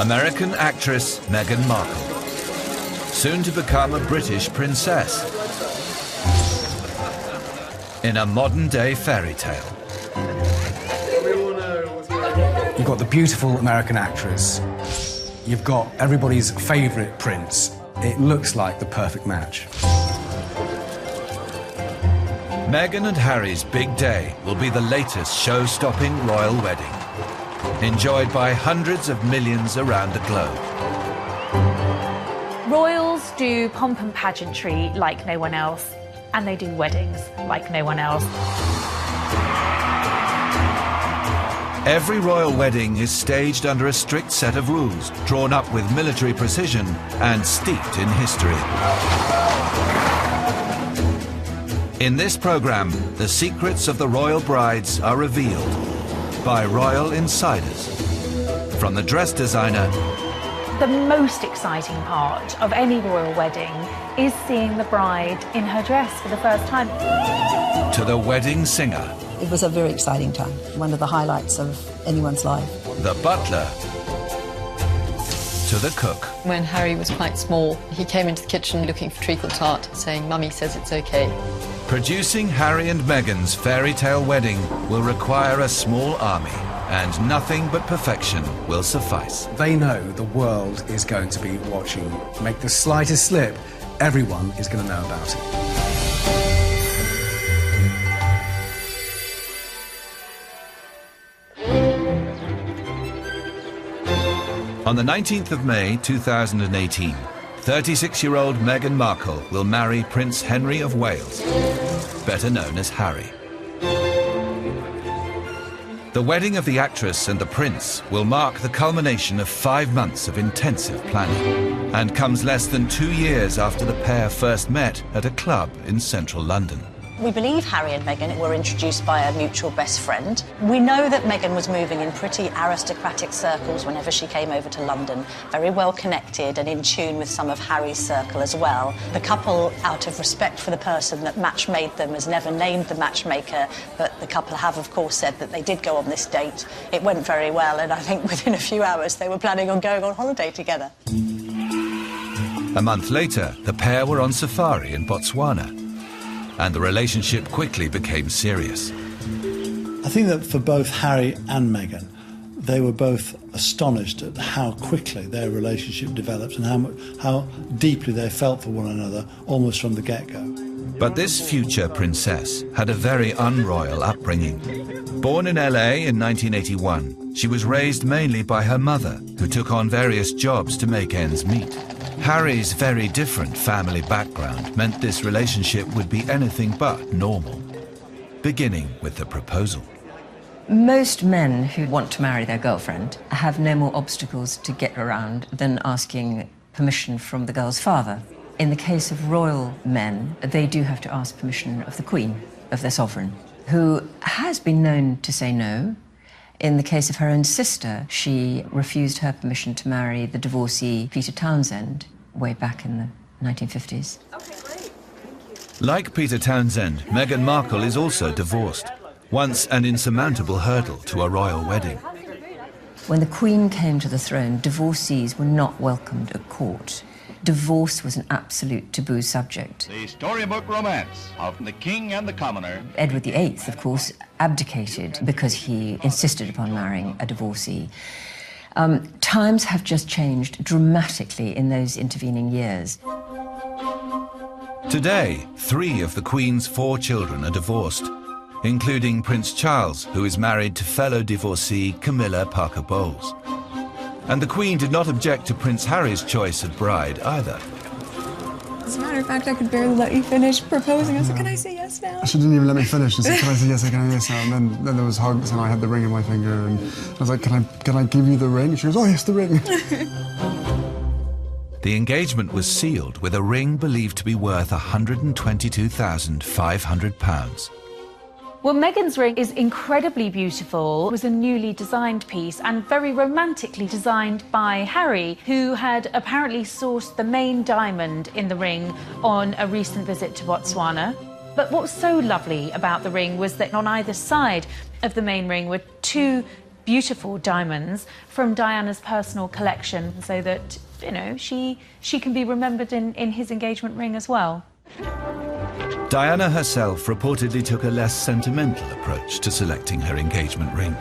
American actress Meghan Markle, soon to become a British princess, in a modern-day fairy tale. You've got the beautiful American actress. You've got everybody's favourite prince. It looks like the perfect match. Meghan and Harry's big day will be the latest show-stopping royal wedding, enjoyed by hundreds of millions around the globe. Royals do pomp and pageantry like no one else, and they do weddings like no one else. Every royal wedding is staged under a strict set of rules, drawn up with military precision and steeped in history. In this program, the secrets of the royal brides are revealed by royal insiders. From the dress designer, The most exciting part of any royal wedding is seeing the bride in her dress for the first time. to the wedding singer, It was a very exciting time, one of the highlights of anyone's life. the butler, to the cook. When Harry was quite small, he came into the kitchen looking for treacle tart, saying, "Mummy says it's okay." Producing Harry and Meghan's fairy tale wedding will require a small army, and nothing but perfection will suffice. They know the world is going to be watching. Make the slightest slip, everyone is going to know about it. On the 19th of May 2018, 36-year-old Meghan Markle will marry Prince Henry of Wales, better known as Harry. The wedding of the actress and the prince will mark the culmination of 5 months of intensive planning, and comes less than 2 years after the pair first met at a club in central London. We believe Harry and Meghan were introduced by a mutual best friend. We know that Meghan was moving in pretty aristocratic circles whenever she came over to London, very well connected and in tune with some of Harry's circle as well. The couple, out of respect for the person that match-made them, has never named the matchmaker, but the couple have, of course, said that they did go on this date. It went very well, and I think within a few hours they were planning on going on holiday together. A month later, the pair were on safari in Botswana, and the relationship quickly became serious. I think that for both Harry and Meghan, they were both astonished at how quickly their relationship developed and how deeply they felt for one another almost from the get-go. But this future princess had a very unroyal upbringing. Born in LA in 1981, she was raised mainly by her mother, who took on various jobs to make ends meet. Harry's very different family background meant this relationship would be anything but normal, beginning with the proposal. Most men who want to marry their girlfriend have no more obstacles to get around than asking permission from the girl's father. In the case of royal men, they do have to ask permission of the Queen, of their sovereign, who has been known to say no. In the case of her own sister, she refused her permission to marry the divorcee Peter Townsend way back in the 1950s. Okay, great. Thank you. Like Peter Townsend, Meghan Markle is also divorced, once an insurmountable hurdle to a royal wedding. When the Queen came to the throne, divorcees were not welcomed at court. Divorce was an absolute taboo subject. The storybook romance of the king and the commoner. Edward VIII, of course, abdicated because he insisted upon marrying a divorcee. Times have just changed dramatically in those intervening years. Today, 3 of the Queen's 4 children are divorced, including Prince Charles, who is married to fellow divorcee Camilla Parker Bowles. And the Queen did not object to Prince Harry's choice of bride either. As a matter of fact, I could barely let you finish proposing. I said, "Can I say yes now?" She didn't even let me finish. She said, "Can I say yes, can I say yes now?" And then there was hugs, and I had the ring in my finger, and I was like, can I give you the ring? She goes, "Oh, yes, the ring." The engagement was sealed with a ring believed to be worth £122,500. Well, Meghan's ring is incredibly beautiful. It was a newly designed piece and very romantically designed by Harry, who had apparently sourced the main diamond in the ring on a recent visit to Botswana. But what was so lovely about the ring was that on either side of the main ring were 2 beautiful diamonds from Diana's personal collection so that, you know, she can be remembered in his engagement ring as well. Diana herself reportedly took a less sentimental approach to selecting her engagement ring.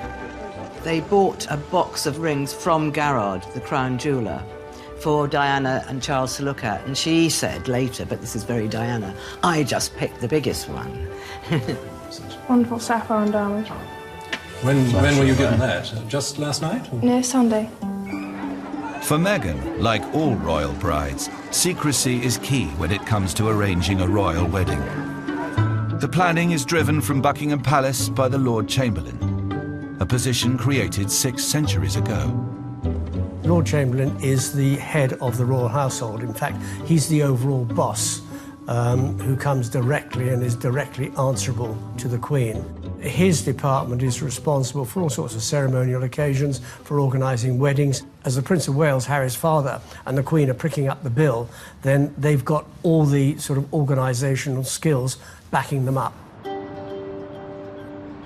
They bought a box of rings from Garrard, the crown jeweller, for Diana and Charles to look at. And she said later, but this is very Diana, I just picked the biggest one. Wonderful sapphire and diamond. When were you given that? Just last night? Or? No, Sunday. For Meghan, like all royal brides, secrecy is key when it comes to arranging a royal wedding. The planning is driven from Buckingham Palace by the Lord Chamberlain, a position created 6 centuries ago. Lord Chamberlain is the head of the royal household. In fact, he's the overall boss who comes directly and is directly answerable to the Queen. His department is responsible for all sorts of ceremonial occasions, for organising weddings. As the Prince of Wales, Harry's father, and the Queen are pricking up the bill, then they've got all the sort of organisational skills backing them up.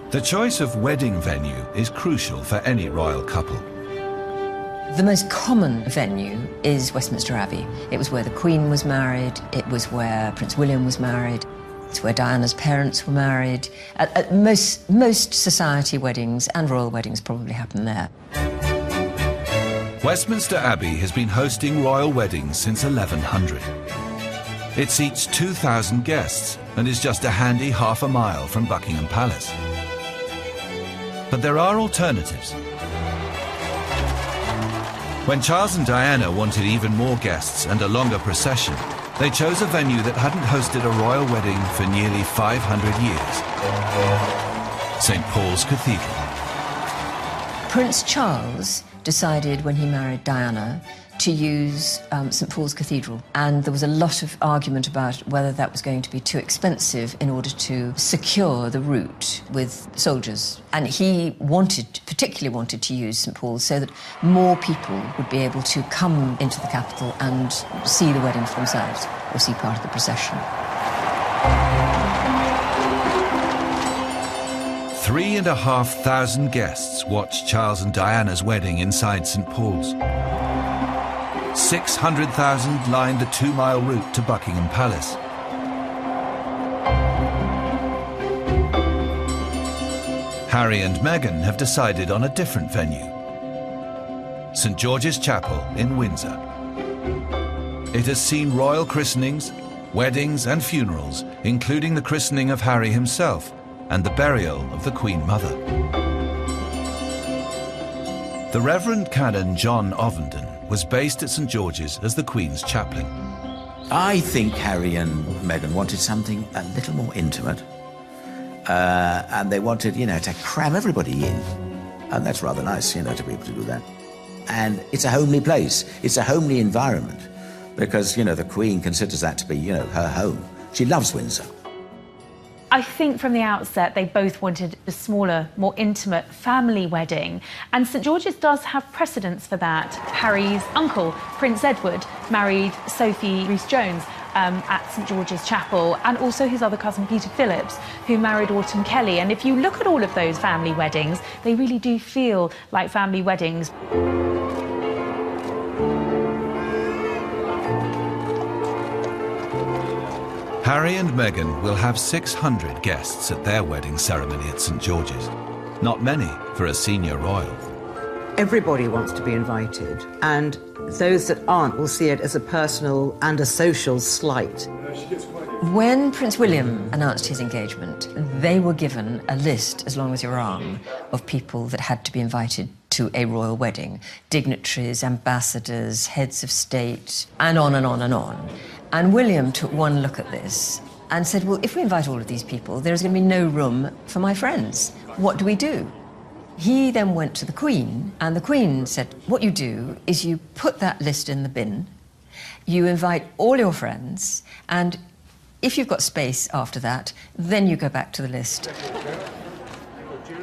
The choice of wedding venue is crucial for any royal couple. The most common venue is Westminster Abbey. It was where the Queen was married, it was where Prince William was married, it's where Diana's parents were married. Most society weddings and royal weddings probably happen there. Westminster Abbey has been hosting royal weddings since 1100. It seats 2,000 guests and is just a handy half a mile from Buckingham Palace. But there are alternatives. When Charles and Diana wanted even more guests and a longer procession, they chose a venue that hadn't hosted a royal wedding for nearly 500 years. St. Paul's Cathedral. Prince Charles decided when he married Diana to use St. Paul's Cathedral, and there was a lot of argument about whether that was going to be too expensive in order to secure the route with soldiers. And he particularly wanted to use St. Paul's so that more people would be able to come into the capital and see the wedding for themselves, or see part of the procession. 3,500 guests watched Charles and Diana's wedding inside St. Paul's. 600,000 lined the 2-mile route to Buckingham Palace. Harry and Meghan have decided on a different venue. St. George's Chapel in Windsor. It has seen royal christenings, weddings and funerals, including the christening of Harry himself and the burial of the Queen Mother. The Reverend Canon John Ovenden was based at St. George's as the Queen's chaplain. I think Harry and Meghan wanted something a little more intimate. And they wanted, to cram everybody in. And that's rather nice, to be able to do that. And it's a homely place. It's a homely environment. Because, the Queen considers that to be, her home. She loves Windsor. I think from the outset they both wanted a smaller, more intimate family wedding, and St George's does have precedence for that. Harry's uncle, Prince Edward, married Sophie Rhys-Jones at St George's Chapel, and also his other cousin Peter Phillips, who married Autumn Kelly. And if you look at all of those family weddings, they really do feel like family weddings. Harry and Meghan will have 600 guests at their wedding ceremony at St George's. Not many for a senior royal. Everybody wants to be invited, and those that aren't will see it as a personal and a social slight. When Prince William announced his engagement, they were given a list, as long as your arm, of people that had to be invited to a royal wedding. Dignitaries, ambassadors, heads of state, and on and on and on. And William took one look at this and said, well, if we invite all of these people, there's going to be no room for my friends. What do we do? He then went to the Queen, and the Queen said, what you do is you put that list in the bin, you invite all your friends, and if you've got space after that, then you go back to the list.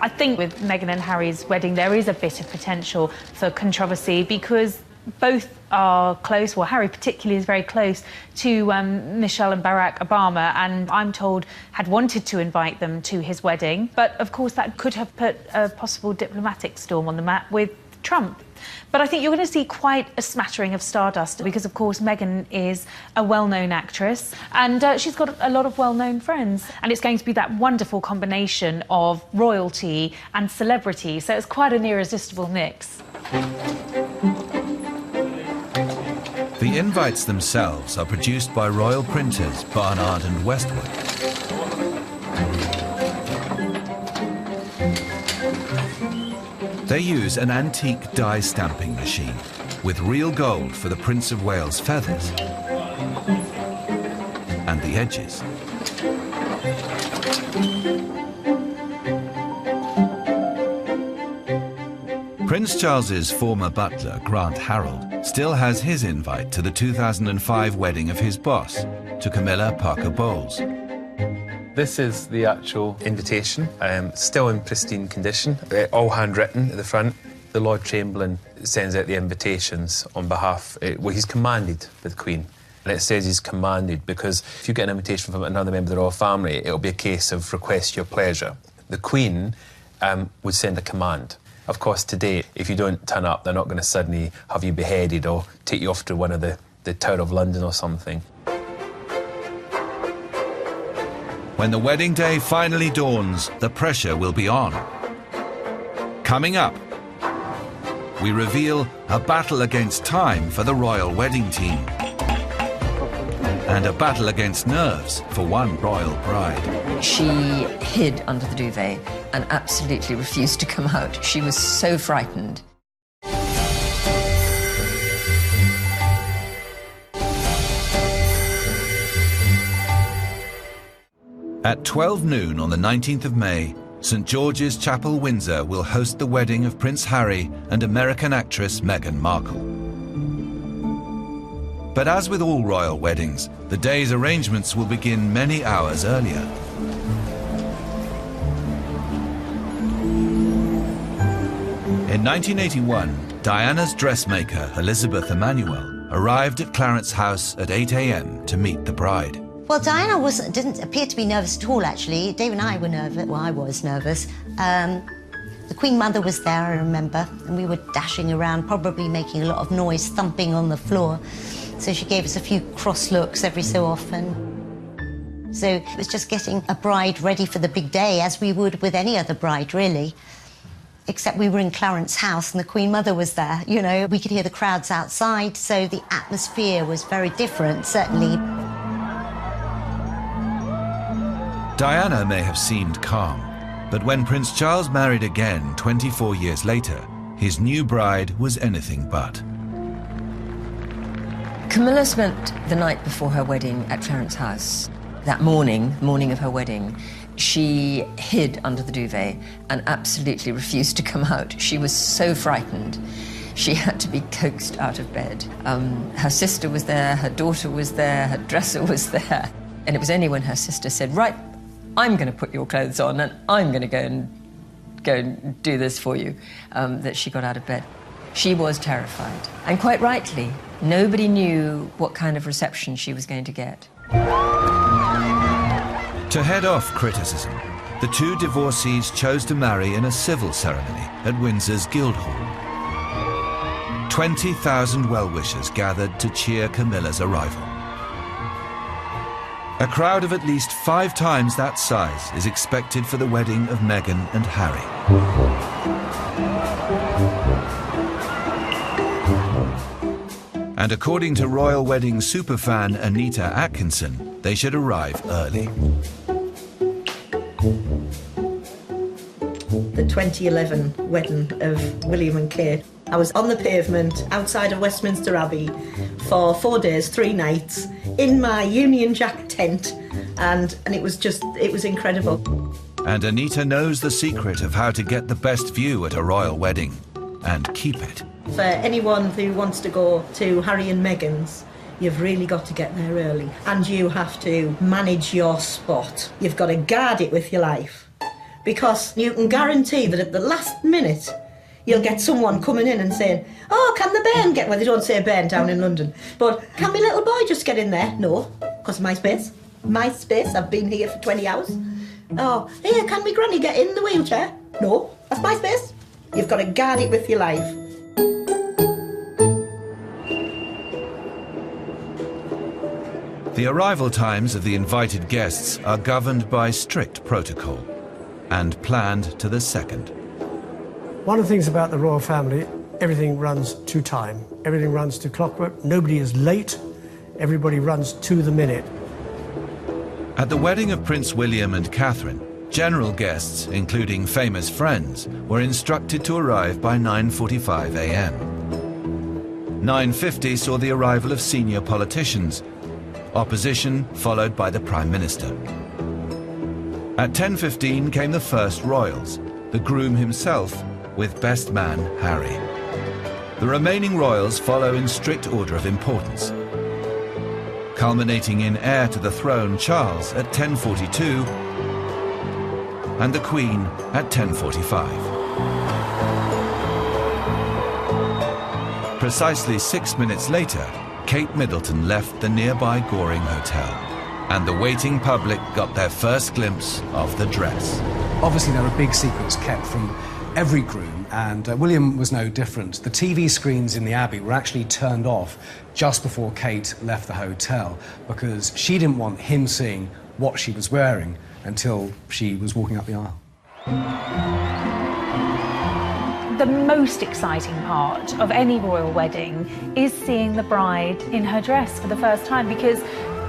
I think with Meghan and Harry's wedding there is a bit of potential for controversy because Both are close, well, Harry particularly is very close to Michelle and Barack Obama, and I'm told had wanted to invite them to his wedding. But of course that could have put a possible diplomatic storm on the map with Trump. But I think you're going to see quite a smattering of stardust because, of course, Meghan is a well-known actress and she's got a lot of well-known friends. And it's going to be that wonderful combination of royalty and celebrity, so it's quite an irresistible mix. The invites themselves are produced by royal printers Barnard and Westwood. They use an antique die stamping machine with real gold for the Prince of Wales' feathers and the edges. Prince Charles's former butler, Grant Harold, still has his invite to the 2005 wedding of his boss, to Camilla Parker Bowles. This is the actual invitation, still in pristine condition, all handwritten at the front. The Lord Chamberlain sends out the invitations on behalf, well, he's commanded by the Queen. And it says he's commanded because if you get an invitation from another member of the royal family, it'll be a case of request your pleasure. The Queen would send a command. Of course, today, if you don't turn up, they're not going to suddenly have you beheaded or take you off to one of the Tower of London or something. When the wedding day finally dawns, the pressure will be on. Coming up, we reveal a battle against time for the royal wedding team. And a battle against nerves for one royal bride. She hid under the duvet and absolutely refused to come out. She was so frightened. At 12 noon on the 19th of May, St George's Chapel, Windsor will host the wedding of Prince Harry and American actress Meghan Markle. But as with all royal weddings, the day's arrangements will begin many hours earlier. In 1981, Diana's dressmaker, Elizabeth Emanuel, arrived at Clarence House at 8 a.m. to meet the bride. Well, Diana didn't appear to be nervous at all, actually. Dave and I were nervous. Well, I was nervous. The Queen Mother was there, I remember, and we were dashing around, probably making a lot of noise, thumping on the floor. So she gave us a few cross looks every so often. So it was just getting a bride ready for the big day, as we would with any other bride, really. Except we were in Clarence House and the Queen Mother was there, you know. We could hear the crowds outside, so the atmosphere was very different, certainly. Diana may have seemed calm, but when Prince Charles married again 24 years later, his new bride was anything but. Camilla spent the night before her wedding at Clarence House. That morning of her wedding, she hid under the duvet and absolutely refused to come out. She was so frightened. She had to be coaxed out of bed. Her sister was there, her daughter was there, her dresser was there. And it was only when her sister said, right, I'm going to put your clothes on and I'm going to go and do this for you, that she got out of bed. She was terrified, and quite rightly. Nobody knew what kind of reception she was going to get. To head off criticism, the two divorcees chose to marry in a civil ceremony at Windsor's Guildhall. 20,000 well-wishers gathered to cheer Camilla's arrival. A crowd of at least 5 times that size is expected for the wedding of Meghan and Harry. And according to royal wedding superfan Anita Atkinson, they should arrive early. The 2011 wedding of William and Kate, I was on the pavement outside of Westminster Abbey for 4 days, 3 nights, in my Union Jack tent, and it was incredible. And Anita knows the secret of how to get the best view at a royal wedding and keep it. For anyone who wants to go to Harry and Meghan's, you've really got to get there early, and you have to manage your spot. You've got to guard it with your life, because you can guarantee that at the last minute, you'll get someone coming in and saying, oh, can the bairn get... Well, they don't say bairn down in London. But can my little boy just get in there? No, because my space. My space, I've been here for 20 hours. Oh, here, can my granny get in the wheelchair? No, that's my space. You've got to guard it with your life. The arrival times of the invited guests are governed by strict protocol and planned to the second. One of the things about the royal family, everything runs to time. Everything runs to clockwork. Nobody is late. Everybody runs to the minute. At the wedding of Prince William and Catherine, general guests, including famous friends, were instructed to arrive by 9:45 a.m. 9:50 saw the arrival of senior politicians, opposition followed by the Prime Minister. At 10:15 came the first royals, the groom himself with best man Harry. The remaining royals follow in strict order of importance, culminating in heir to the throne Charles at 10:42 and the Queen at 10:45. Precisely 6 minutes later, Kate Middleton left the nearby Goring Hotel, and the waiting public got their first glimpse of the dress. Obviously, there are big secrets kept from every groom, and William was no different. The TV screens in the Abbey were actually turned off just before Kate left the hotel because she didn't want him seeing what she was wearing until she was walking up the aisle. The most exciting part of any royal wedding is seeing the bride in her dress for the first time, because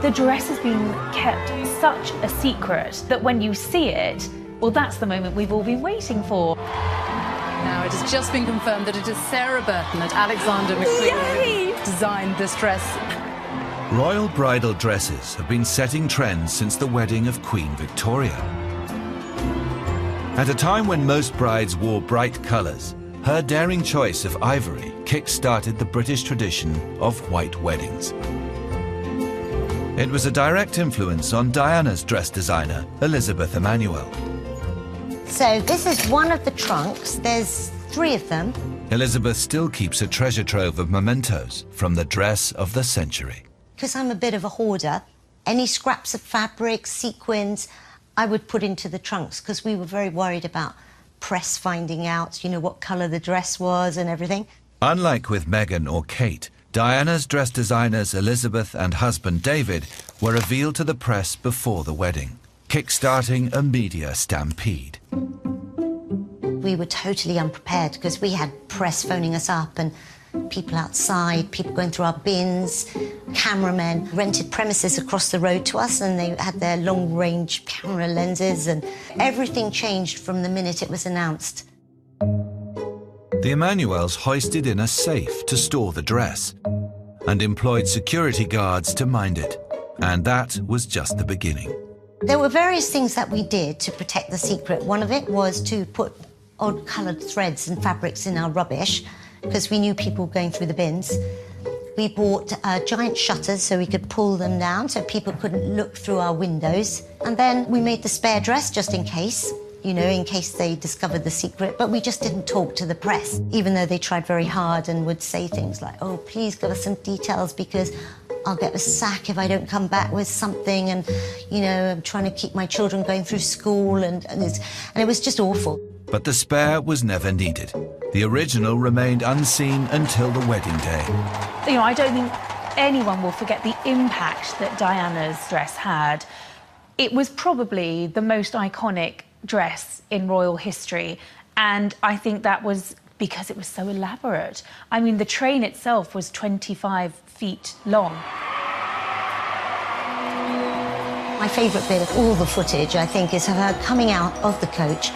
the dress has been kept such a secret that when you see it, well, that's the moment we've all been waiting for. Now, it has just been confirmed that it is Sarah Burton and Alexander McQueen who designed this dress. Royal bridal dresses have been setting trends since the wedding of Queen Victoria. At a time when most brides wore bright colours, her daring choice of ivory kick-started the British tradition of white weddings. It was a direct influence on Diana's dress designer, Elizabeth Emanuel. So this is one of the trunks. There's 3 of them. Elizabeth still keeps a treasure trove of mementos from the dress of the century. Because I'm a bit of a hoarder, any scraps of fabric, sequins, I would put into the trunks because we were very worried about press finding out, you know, what colour the dress was and everything. Unlike with Meghan or Kate, Diana's dress designers Elizabeth and husband David were revealed to the press before the wedding, kick-starting a media stampede. We were totally unprepared because we had press phoning us up and people outside, people going through our bins, cameramen rented premises across the road to us and they had their long-range camera lenses and everything changed from the minute it was announced. The Emanuels hoisted in a safe to store the dress and employed security guards to mind it. And that was just the beginning. There were various things that we did to protect the secret. One of it was to put odd-coloured threads and fabrics in our rubbish because we knew people were going through the bins. We bought giant shutters so we could pull them down so people couldn't look through our windows. And then we made the spare dress just in case, you know, in case they discovered the secret. But we just didn't talk to the press, even though they tried very hard and would say things like, oh, please give us some details because I'll get a sack if I don't come back with something. And, you know, I'm trying to keep my children going through school and it was just awful. But the spare was never needed. The original remained unseen until the wedding day. You know, I don't think anyone will forget the impact that Diana's dress had. It was probably the most iconic dress in royal history, and I think that was because it was so elaborate. I mean, the train itself was 25 feet long. My favourite bit of all the footage, I think, is of her coming out of the coach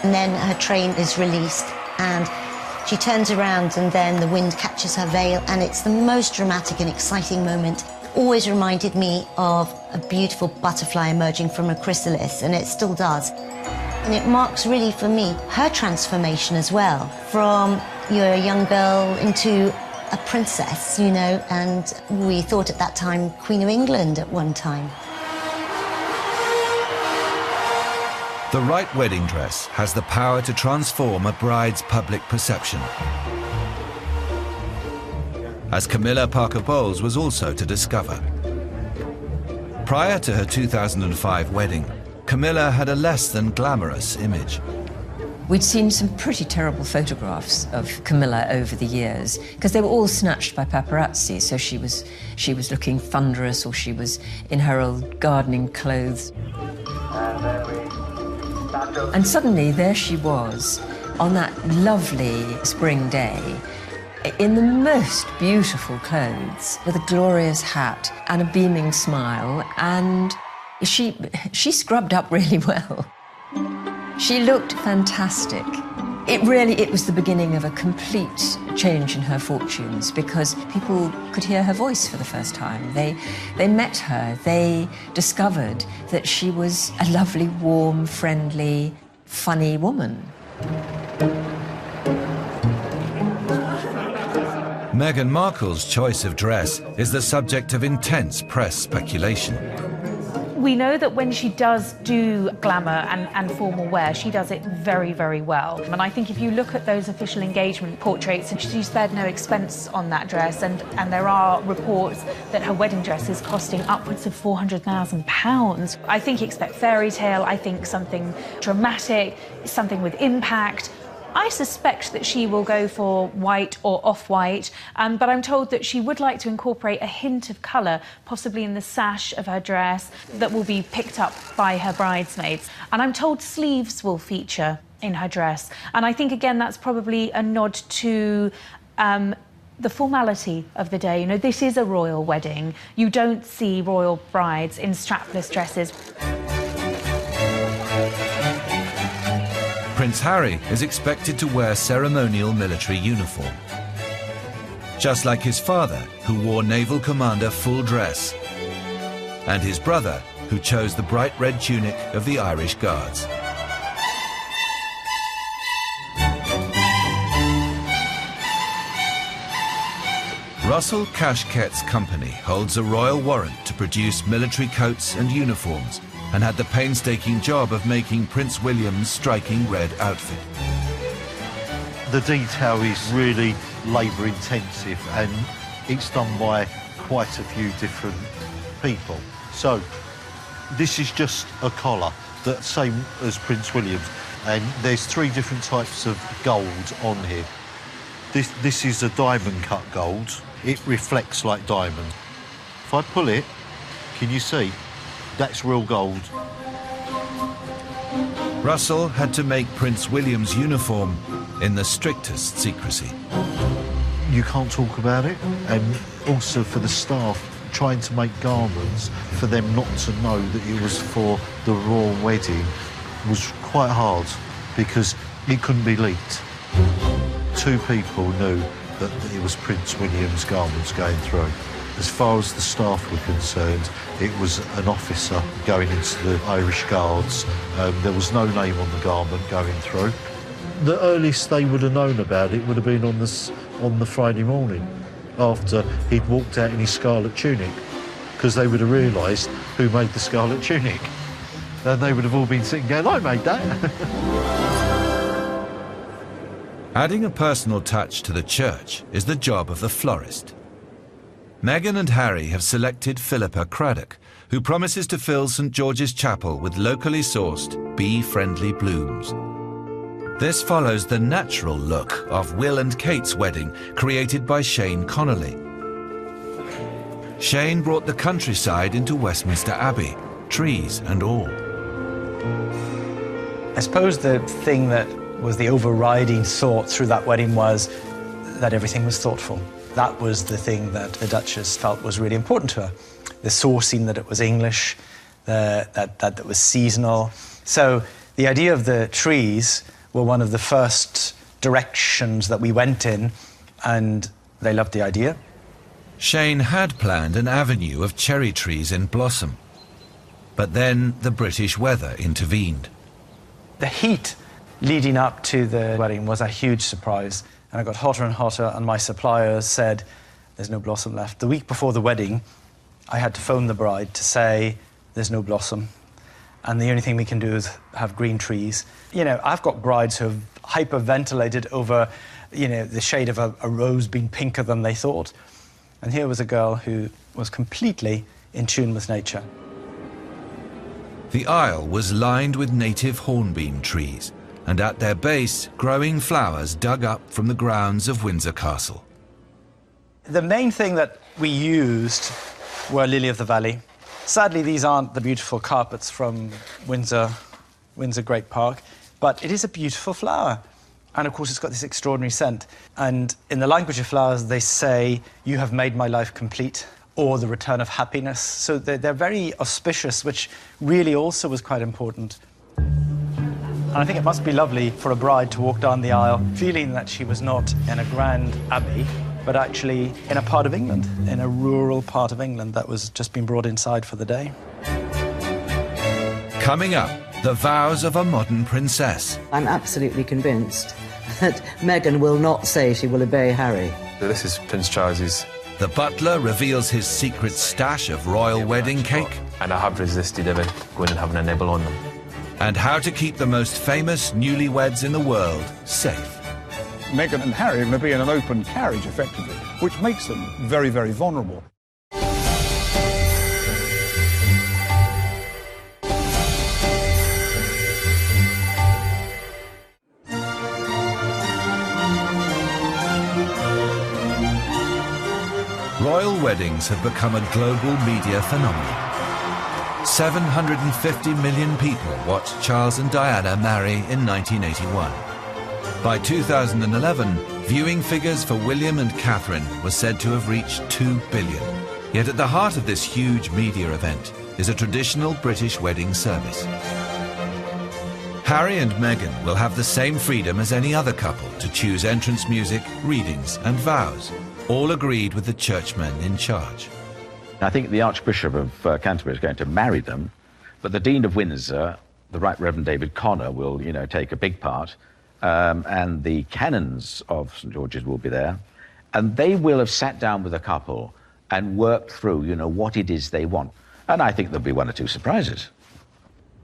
and then her train is released and she turns around and then the wind catches her veil and it's the most dramatic and exciting moment. Always reminded me of a beautiful butterfly emerging from a chrysalis, and it still does. And it marks really, for me, her transformation as well, from you're a young girl into a princess, you know, and we thought at that time Queen of England at one time. The right wedding dress has the power to transform a bride's public perception, as Camilla Parker Bowles was also to discover. Prior to her 2005 wedding, Camilla had a less than glamorous image. We'd seen some pretty terrible photographs of Camilla over the years, because they were all snatched by paparazzi, so she was looking thunderous, or she was in her old gardening clothes. And suddenly there she was, on that lovely spring day, in the most beautiful clothes, with a glorious hat and a beaming smile, and she scrubbed up really well. She looked fantastic. It was the beginning of a complete change in her fortunes, because people could hear her voice for the first time. They met her, they discovered that she was a lovely, warm, friendly, funny woman. Meghan Markle's choice of dress is the subject of intense press speculation. We know that when she does do glamour and formal wear, she does it very, very well. And I think if you look at those official engagement portraits, she spared no expense on that dress, and there are reports that her wedding dress is costing upwards of £400,000. I think expect fairy tale, I think something dramatic, something with impact. I suspect that she will go for white or off-white, but I'm told that she would like to incorporate a hint of colour, possibly in the sash of her dress, that will be picked up by her bridesmaids. And I'm told sleeves will feature in her dress. And I think, again, that's probably a nod to the formality of the day. You know, this is a royal wedding. You don't see royal brides in strapless dresses. Prince Harry is expected to wear ceremonial military uniform, just like his father, who wore naval commander full dress, and his brother, who chose the bright red tunic of the Irish Guards. Russell Cashket's company holds a royal warrant to produce military coats and uniforms, and had the painstaking job of making Prince William's striking red outfit. The detail is really labour intensive, and it's done by quite a few different people. So this is just a collar, the same as Prince William's, and there's 3 different types of gold on here. This is a diamond cut gold. It reflects like diamond. If I pull it, can you see? That's real gold. Russell had to make Prince William's uniform in the strictest secrecy. You can't talk about it, and also for the staff trying to make garments for them not to know that it was for the royal wedding was quite hard, because it couldn't be leaked. 2 people knew that it was Prince William's garments going through. As far as the staff were concerned, it was an officer going into the Irish Guards. There was no name on the garment going through. The earliest they would have known about it would have been on the Friday morning, after he'd walked out in his scarlet tunic, because they would have realised who made the scarlet tunic. And they would have all been sitting going, I made that. Adding a personal touch to the church is the job of the florist. Meghan and Harry have selected Philippa Craddock, who promises to fill St George's Chapel with locally sourced, bee-friendly blooms. This follows the natural look of Will and Kate's wedding, created by Shane Connolly. Shane brought the countryside into Westminster Abbey, trees and all. I suppose the thing that was the overriding thought through that wedding was that everything was thoughtful. That was the thing that the Duchess felt was really important to her. The sourcing, that it was English, that it was seasonal. So the idea of the trees were one of the first directions that we went in, and they loved the idea. Shane had planned an avenue of cherry trees in blossom, but then the British weather intervened. The heat leading up to the wedding was a huge surprise. And it got hotter and hotter, and my suppliers said, there's no blossom left. The week before the wedding, I had to phone the bride to say, there's no blossom. and the only thing we can do is have green trees. You know, I've got brides who have hyperventilated over, you know, the shade of a rose being pinker than they thought. And here was a girl who was completely in tune with nature. The aisle was lined with native hornbeam trees, and at their base, growing flowers dug up from the grounds of Windsor Castle. The main thing that we used were lily of the valley. Sadly, these aren't the beautiful carpets from Windsor Great Park, but it is a beautiful flower. And of course, it's got this extraordinary scent. And in the language of flowers, they say, "You have made my life complete," or "the return of happiness." So they're very auspicious, which really also was quite important. And I think it must be lovely for a bride to walk down the aisle feeling that she was not in a grand abbey, but actually in a part of England, in a rural part of England that was just being brought inside for the day. Coming up, the vows of a modern princess. I'm absolutely convinced that Meghan will not say she will obey Harry. This is Prince Charles's. The butler reveals his secret stash of royal wedding cake. And I have resisted ever going and having a nibble on them. And how to keep the most famous newlyweds in the world safe. Meghan and Harry are going to be in an open carriage, effectively, which makes them very, very vulnerable. Royal weddings have become a global media phenomenon. 750 million people watched Charles and Diana marry in 1981. By 2011, viewing figures for William and Catherine were said to have reached 2 billion. Yet at the heart of this huge media event is a traditional British wedding service. Harry and Meghan will have the same freedom as any other couple to choose entrance music, readings and vows, all agreed with the churchmen in charge. I think the Archbishop of Canterbury is going to marry them, but the Dean of Windsor, the Right Reverend David Connor, will, you know, take a big part, and the canons of St George's will be there, and they will have sat down with the couple and worked through, you know, what it is they want. And I think there'll be one or two surprises.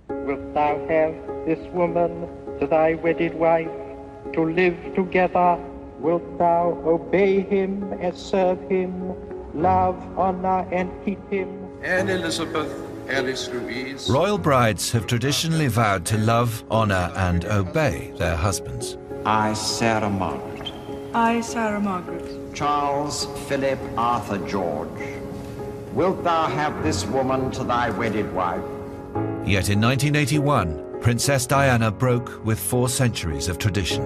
Wilt thou have this woman to thy wedded wife, to live together? Wilt thou obey him and serve him, love, honour and keep him? And Elizabeth Ellis Louise. Royal brides have traditionally vowed to love, honour and obey their husbands. I, Sarah Margaret. I, Sarah Margaret. Charles Philip Arthur George. Wilt thou have this woman to thy wedded wife? Yet in 1981, Princess Diana broke with 4 centuries of tradition.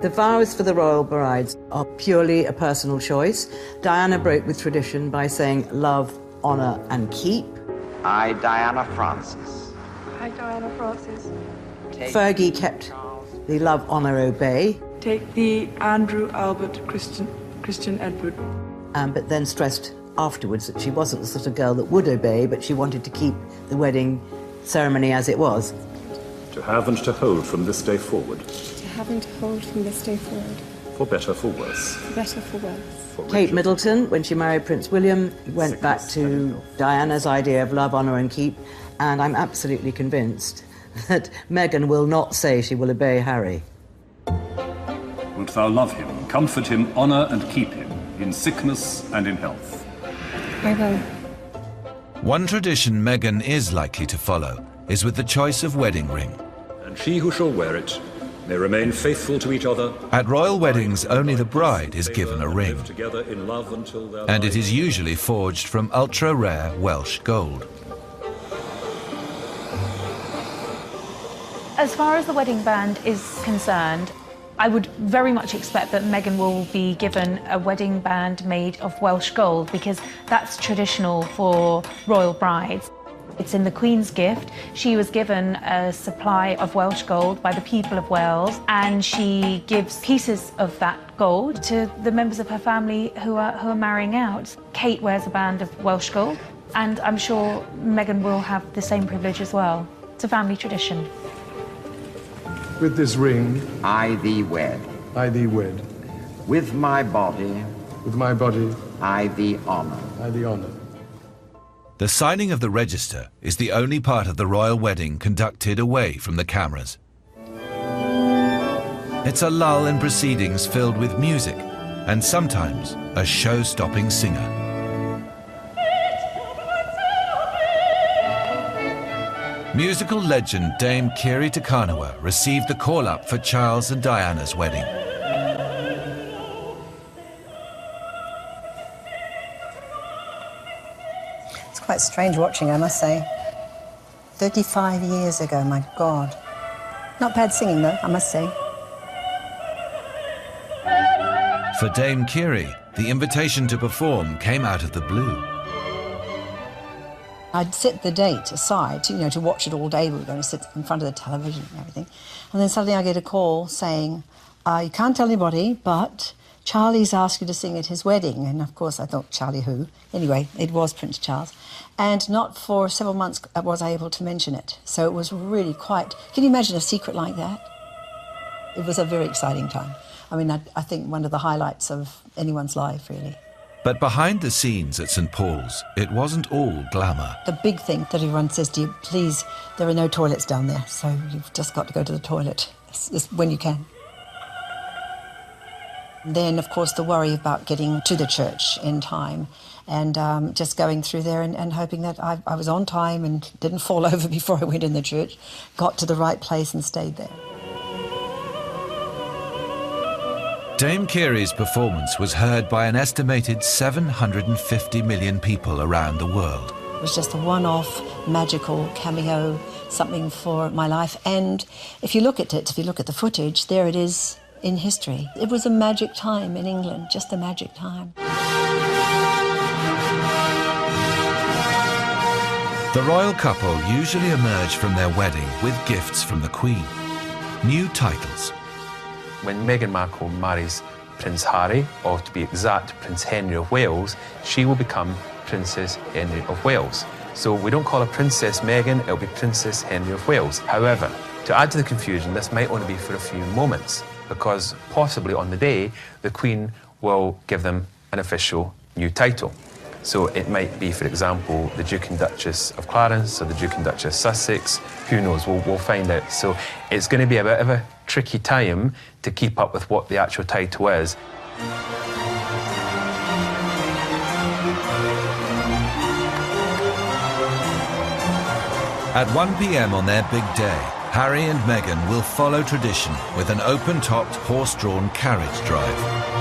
The vows for the royal brides are purely a personal choice. Diana broke with tradition by saying love, honour and keep. I, Diana Frances. I, Diana Frances. Fergie kept the love, honour, obey. Take the Andrew Albert Christian Edward. But then stressed afterwards that she wasn't the sort of girl that would obey, but she wanted to keep the wedding ceremony as it was. To have and to hold from this day forward. To have and to hold from this day forward. For better, for worse. For better, for worse. Kate Middleton, when she married Prince William, went back to Diana's idea of love, honour and keep, and I'm absolutely convinced that Meghan will not say she will obey Harry. Wilt thou love him, comfort him, honour and keep him, in sickness and in health? I will. One tradition Meghan is likely to follow is with the choice of wedding ring. And she who shall wear it may remain faithful to each other. At royal weddings, only the bride is given a ring, Together in love until their and it is usually forged from ultra-rare Welsh gold. As far as the wedding band is concerned, I would very much expect that Meghan will be given a wedding band made of Welsh gold, because that's traditional for royal brides. It's in the Queen's gift. She was given a supply of Welsh gold by the people of Wales, and she gives pieces of that gold to the members of her family who are marrying out. Kate wears a band of Welsh gold, and I'm sure Meghan will have the same privilege as well. It's a family tradition. With this ring, I thee wed. I thee wed. With my body, With my body, I thee honour. I thee honour. The signing of the register is the only part of the royal wedding conducted away from the cameras. It's a lull in proceedings filled with music and sometimes a show-stopping singer. Musical legend Dame Kiri Takanawa received the call-up for Charles and Diana's wedding. It's quite strange watching, I must say. 35 years ago, my God. Not bad singing, though, I must say. For Dame Kiri, the invitation to perform came out of the blue. I'd set the date aside, you know, to watch it all day. We were going to sit in front of the television and everything. And then suddenly I get a call saying, you can't tell anybody, but Charlie's asked you to sing at his wedding. And of course I thought, Charlie who? Anyway, it was Prince Charles. And not for several months was I able to mention it. So it was really quite... Can you imagine a secret like that? It was a very exciting time. I mean, I think one of the highlights of anyone's life, really. But behind the scenes at St. Paul's, it wasn't all glamour. The big thing that everyone says to you, please, there are no toilets down there, so you've just got to go to the toilet when you can. Then, of course, the worry about getting to the church in time and just going through there and hoping that I was on time and didn't fall over before I went in the church, got to the right place and stayed there. Dame Kiri's performance was heard by an estimated 750 million people around the world. It was just a one-off, magical cameo, something for my life. And if you look at it, if you look at the footage, there it is in history. It was a magic time in England, just a magic time. The royal couple usually emerge from their wedding with gifts from the Queen. New titles. When Meghan Markle marries Prince Harry, or to be exact, Prince Henry of Wales, she will become Princess Henry of Wales. So we don't call her Princess Meghan, it'll be Princess Henry of Wales. However, to add to the confusion, this might only be for a few moments, because possibly on the day, the Queen will give them an official new title. So it might be, for example, the Duke and Duchess of Clarence or the Duke and Duchess of Sussex. Who knows? We'll find out. So it's going to be a bit of a tricky time to keep up with what the actual title is. At 1 p.m. on their big day, Harry and Meghan will follow tradition with an open-topped, horse-drawn carriage drive.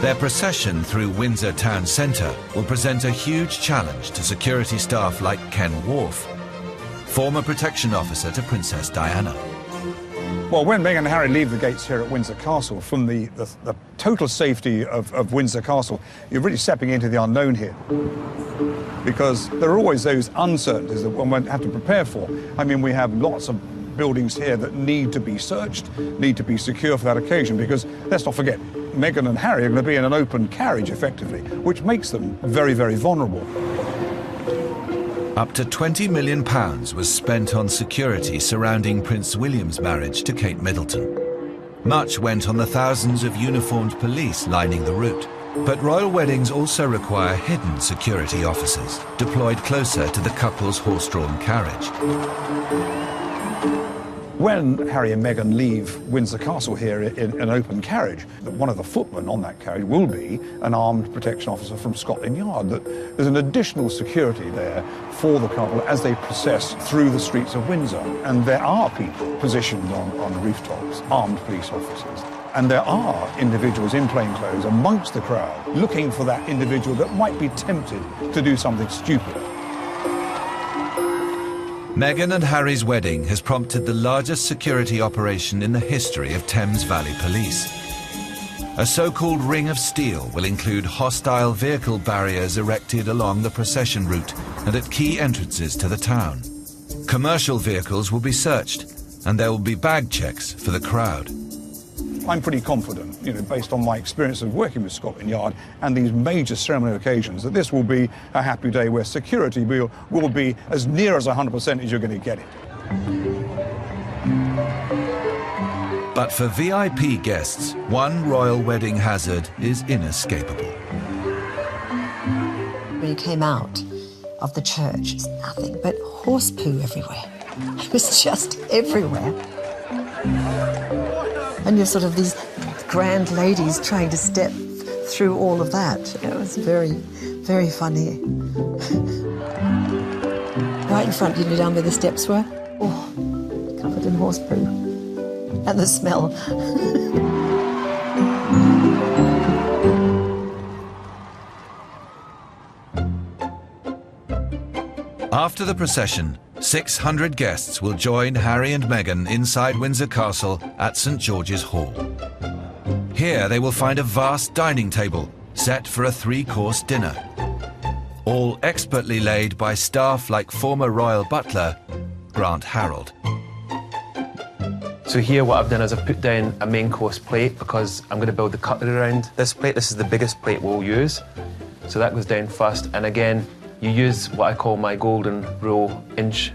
Their procession through Windsor town centre will present a huge challenge to security staff like Ken Wharf, former protection officer to Princess Diana. Well, when Meghan and Harry leave the gates here at Windsor Castle, from the total safety of Windsor Castle, you're really stepping into the unknown here. Because there are always those uncertainties that one have to prepare for. I mean, we have lots of buildings here that need to be searched, need to be secure for that occasion, because let's not forget, Meghan and Harry are going to be in an open carriage, effectively, which makes them very, very vulnerable. Up to £20 million was spent on security surrounding Prince William's marriage to Kate Middleton. Much went on the thousands of uniformed police lining the route. But royal weddings also require hidden security officers, deployed closer to the couple's horse-drawn carriage. When Harry and Meghan leave Windsor Castle here in an open carriage, one of the footmen on that carriage will be an armed protection officer from Scotland Yard. There's an additional security there for the couple as they process through the streets of Windsor. And there are people positioned on rooftops, armed police officers. And there are individuals in plain clothes amongst the crowd looking for that individual that might be tempted to do something stupid. Meghan and Harry's wedding has prompted the largest security operation in the history of Thames Valley Police. A so-called ring of steel will include hostile vehicle barriers erected along the procession route and at key entrances to the town. Commercial vehicles will be searched, and there will be bag checks for the crowd. I'm pretty confident, you know, based on my experience of working with Scotland Yard and these major ceremonial occasions, that this will be a happy day where security will be as near as 100% as you're going to get it. But for VIP guests, one royal wedding hazard is inescapable. When you came out of the church, it's nothing but horse poo everywhere. It was just everywhere. And you're sort of these grand ladies trying to step through all of that. It was very, very funny. Right in front, you know, down where the steps were. Oh, covered in horse poo. And the smell. After the procession, 600 guests will join Harry and Meghan inside Windsor Castle at St George's Hall. Here they will find a vast dining table set for a 3-course dinner, all expertly laid by staff like former royal butler Grant Harold. So here what I've done is I've put down a main course plate because I'm going to build the cutlery around this plate. This is the biggest plate we'll use. So that goes down first, and again, you use what I call my golden rule inch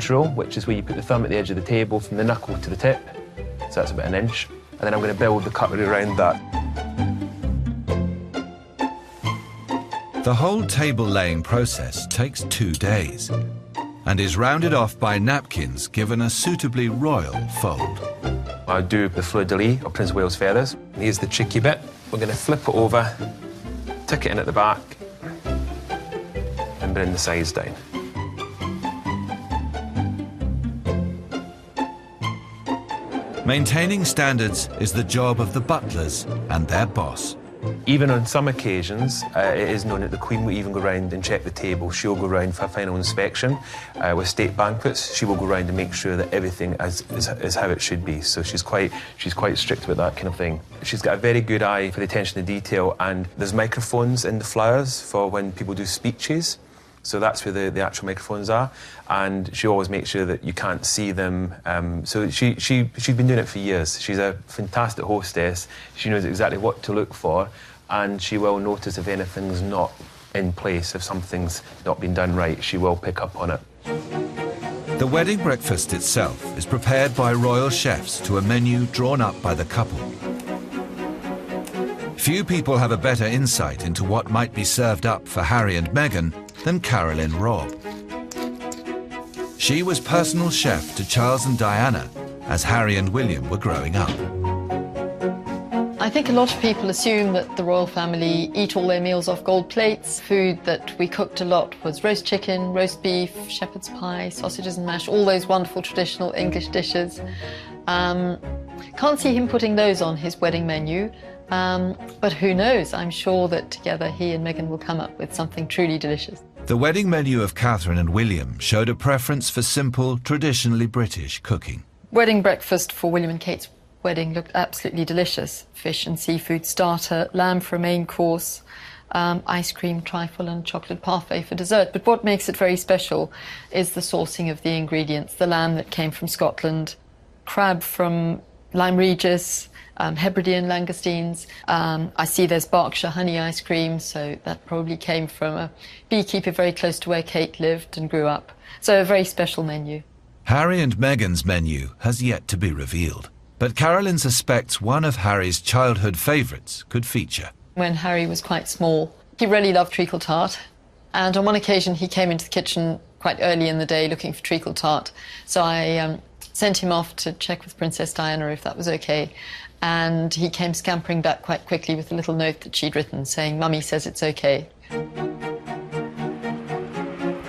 rule, which is where you put the thumb at the edge of the table from the knuckle to the tip. So that's about 1 inch. And then I'm going to build the cutlery around that. The whole table laying process takes 2 days and is rounded off by napkins given a suitably royal fold. I do the fleur-de-lis, or Prince of Wales feathers. Here's the tricky bit. We're going to flip it over, tuck it in at the back, and bring the sides down. Maintaining standards is the job of the butlers and their boss. Even on some occasions, it is known that the Queen will even go round and check the table. She'll go round for a final inspection. With state banquets, she will go round and make sure that everything is how it should be. So she's quite strict about that kind of thing. She's got a very good eye for the attention to detail, and there's microphones in the flowers for when people do speeches. So that's where the actual microphones are, and she always makes sure that you can't see them. So she's been doing it for years. She's a fantastic hostess. She knows exactly what to look for, and she will notice if anything's not in place, if something's not been done right, she will pick up on it. The wedding breakfast itself is prepared by royal chefs to a menu drawn up by the couple. Few people have a better insight into what might be served up for Harry and Meghan than Carolyn Robb. She was personal chef to Charles and Diana as Harry and William were growing up. I think a lot of people assume that the royal family eat all their meals off gold plates. Food that we cooked a lot was roast chicken, roast beef, shepherd's pie, sausages and mash, all those wonderful traditional English dishes. Can't see him putting those on his wedding menu. But who knows? I'm sure that together he and Meghan will come up with something truly delicious. The wedding menu of Catherine and William showed a preference for simple, traditionally British cooking. Wedding breakfast for William and Kate's wedding looked absolutely delicious. Fish and seafood starter, lamb for a main course, ice cream, trifle and chocolate parfait for dessert. But what makes it very special is the sourcing of the ingredients. The lamb that came from Scotland, crab from Lyme Regis, Hebridean langoustines. I see there's Berkshire honey ice cream, so that probably came from a beekeeper very close to where Kate lived and grew up. So a very special menu. Harry and Meghan's menu has yet to be revealed, but Carolyn suspects one of Harry's childhood favourites could feature. When Harry was quite small, he really loved treacle tart, and on one occasion he came into the kitchen quite early in the day looking for treacle tart. So I sent him off to check with Princess Diana if that was okay. And he came scampering back quite quickly with a little note that she'd written saying, "Mummy says it's okay."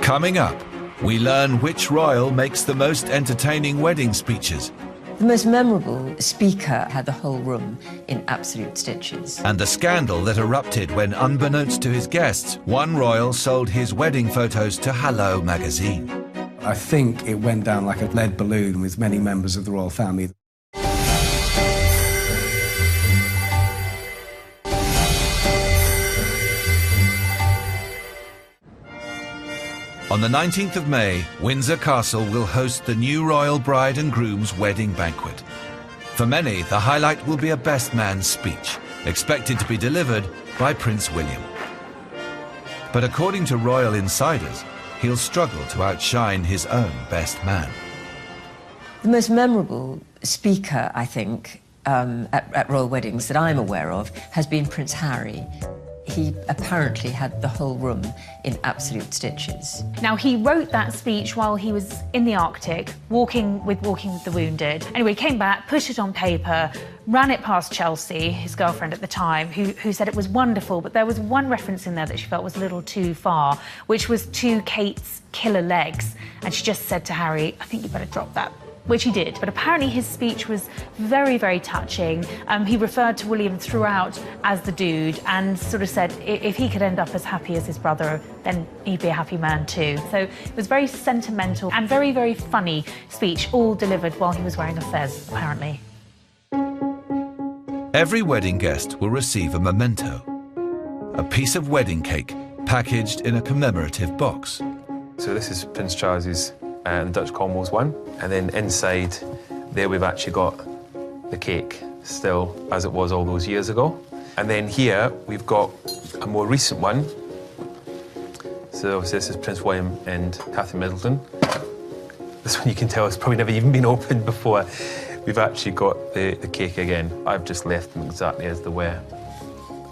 Coming up, we learn which royal makes the most entertaining wedding speeches. The most memorable speaker had the whole room in absolute stitches. And the scandal that erupted when, unbeknownst to his guests, one royal sold his wedding photos to Hello magazine. I think it went down like a lead balloon with many members of the royal family. On the 19th of May, Windsor Castle will host the new royal bride and groom's wedding banquet. For many, the highlight will be a best man speech, expected to be delivered by Prince William. But according to royal insiders, he'll struggle to outshine his own best man. The most memorable speaker, I think, at royal weddings that I'm aware of has been Prince Harry. He apparently had the whole room in absolute stitches. Now, he wrote that speech while he was in the Arctic, walking with the Wounded. Anyway, he came back, put it on paper, ran it past Chelsea, his girlfriend at the time, who said it was wonderful, but there was one reference in there that she felt was a little too far, which was to Kate's killer legs. And she just said to Harry, I think you better drop that. Which he did, but apparently his speech was very, very touching. He referred to William throughout as the dude and sort of said if he could end up as happy as his brother, then he'd be a happy man too. So it was very sentimental and very, very funny speech, all delivered while he was wearing a fez, apparently. Every wedding guest will receive a memento, a piece of wedding cake packaged in a commemorative box. So this is Prince Charles's the Dutch Commonwealth one, and then inside there we've actually got the cake still as it was all those years ago. And then here we've got a more recent one. So this is Prince William and Catherine Middleton. This one you can tell has probably never even been opened before. We've actually got the cake again. I've just left them exactly as they were,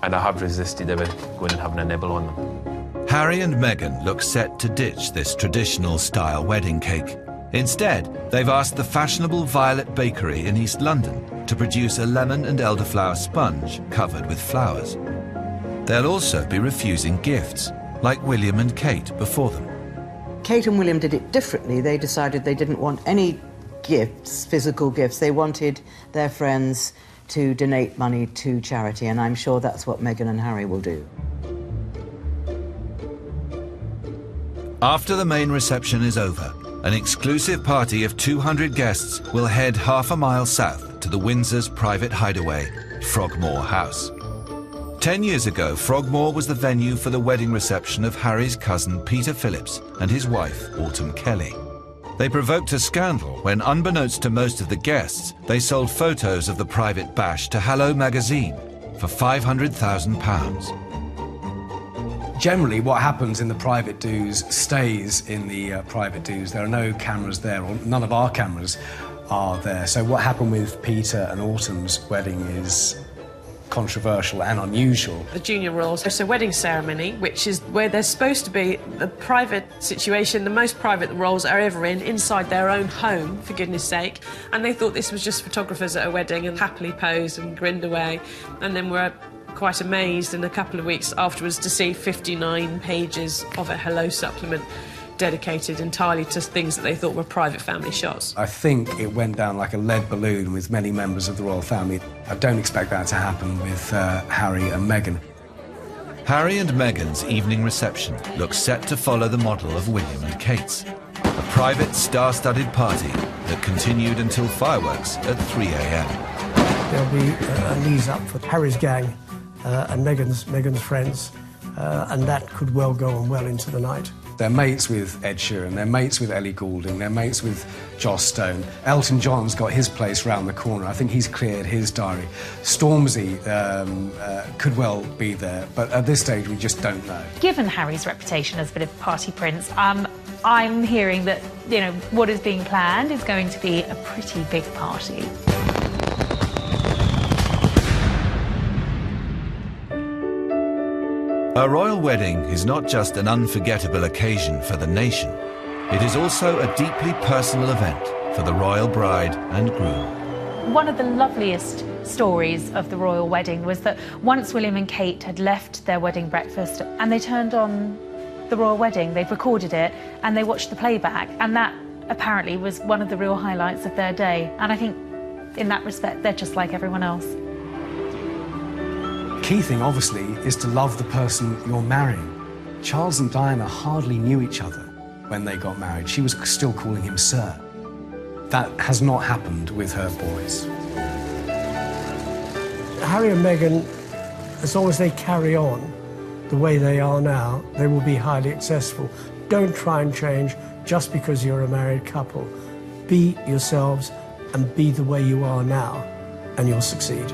and I have resisted ever going and having a nibble on them. Harry and Meghan look set to ditch this traditional-style wedding cake. Instead, they've asked the fashionable Violet Bakery in East London to produce a lemon and elderflower sponge covered with flowers. They'll also be refusing gifts, like William and Kate before them. Kate and William did it differently. They decided they didn't want any gifts, physical gifts. They wanted their friends to donate money to charity, and I'm sure that's what Meghan and Harry will do. After the main reception is over, an exclusive party of 200 guests will head half a mile south to the Windsor's private hideaway, Frogmore House. 10 years ago, Frogmore was the venue for the wedding reception of Harry's cousin Peter Phillips and his wife, Autumn Kelly. They provoked a scandal when, unbeknownst to most of the guests, they sold photos of the private bash to Hello magazine for £500,000. Generally, what happens in the private do's stays in the private do's. There are no cameras there, or none of our cameras are there. So what happened with Peter and Autumn's wedding is controversial and unusual. The junior royals host a wedding ceremony, which is where they're supposed to be the private situation, the most private the royals are ever in, inside their own home, for goodness sake. And they thought this was just photographers at a wedding and happily posed and grinned away. And then were quite amazed in a couple of weeks afterwards to see 59 pages of a Hello supplement dedicated entirely to things that they thought were private family shots. I think it went down like a lead balloon with many members of the royal family. I don't expect that to happen with Harry and Meghan. Harry and Meghan's evening reception looks set to follow the model of William and Kate's, a private star-studded party that continued until fireworks at 3 a.m. There'll be a knees up for Harry's gang and Meghan's friends, and that could well go on well into the night. They're mates with Ed Sheeran, they're mates with Ellie Goulding, they're mates with Joss Stone. Elton John's got his place round the corner. I think he's cleared his diary. Stormzy could well be there, but at this stage we just don't know. Given Harry's reputation as a bit of party prince, I'm hearing that, you know, what is being planned is going to be a pretty big party. A royal wedding is not just an unforgettable occasion for the nation. It is also a deeply personal event for the royal bride and groom. One of the loveliest stories of the royal wedding was that once William and Kate had left their wedding breakfast and they turned on the royal wedding, they'd recorded it and they watched the playback, and that apparently was one of the real highlights of their day. And I think in that respect, they're just like everyone else. Key thing, obviously, is to love the person you're marrying. Charles and Diana hardly knew each other when they got married. She was still calling him Sir. That has not happened with her boys. Harry and Meghan, as long as they carry on the way they are now, they will be highly successful. Don't try and change just because you're a married couple. Be yourselves and be the way you are now, and you'll succeed.